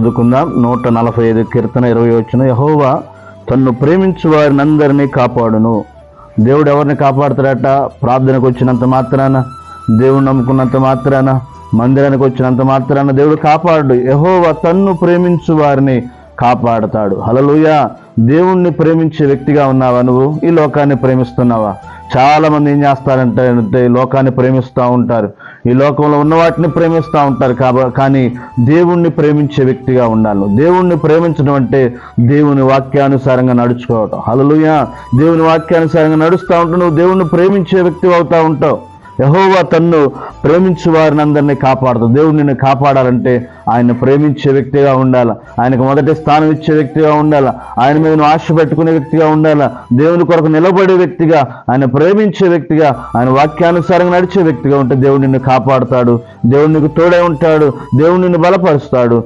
చదువుకుందాం. 145 కీర్తన 20 వచనం. యెహోవా తన్ను ప్రేమించు వారిని అందరినీ కాపాడును. దేవుడు ఎవరిని కాపాడుతాడట? ప్రార్థనకు వచ్చినంత మాత్రాన, దేవుడు నమ్ముకున్నంత మాత్రాన, మందిరానికి వచ్చినంత మాత్రాన దేవుడు కాపాడు. యెహోవా తన్ను ప్రేమించు వారిని కాపాడతాడు. హల్లెలూయా. దేవుణ్ణి ప్రేమించే వ్యక్తిగా ఉన్నావా నువ్వు? ఈ లోకాన్ని ప్రేమిస్తున్నావా? చాలా మంది ఏం చేస్తారంటే ఈ లోకాన్ని ప్రేమిస్తూ ఉంటారు, ఈ లోకంలో ఉన్న వాటిని ప్రేమిస్తూ ఉంటారు. కానీ దేవుణ్ణి ప్రేమించే వ్యక్తిగా ఉండాలి. దేవుణ్ణి ప్రేమించడం అంటే దేవుని వాక్యానుసారంగా నడుచుకోవటం. హల్లెలూయా. దేవుని వాక్యానుసారంగా నడుస్తూ ఉంటూ నువ్వు దేవుణ్ణి ప్రేమించే వ్యక్తి అవుతూ ఉంటావు. యెహోవా తన్ను ప్రేమించు వారిని అందరినీ కాపాడుతాడు. దేవుడు నిన్ను కాపాడాలంటే ఆయన ప్రేమించే వ్యక్తిగా ఉండాలి, ఆయనకు మొదటి స్థానం ఇచ్చే వ్యక్తిగా ఉండాలి, ఆయన మీద నువ్వు ఆశ పెట్టుకునే వ్యక్తిగా ఉండాలి, దేవుని కొరకు నిలబడే వ్యక్తిగా, ఆయన ప్రేమించే వ్యక్తిగా, ఆయన వాక్యానుసారంగా నడిచే వ్యక్తిగా ఉంటే దేవుడు నిన్ను కాపాడుతాడు, దేవుడు నీకు తోడై ఉంటాడు, దేవుడు నిన్ను బలపరుస్తాడు.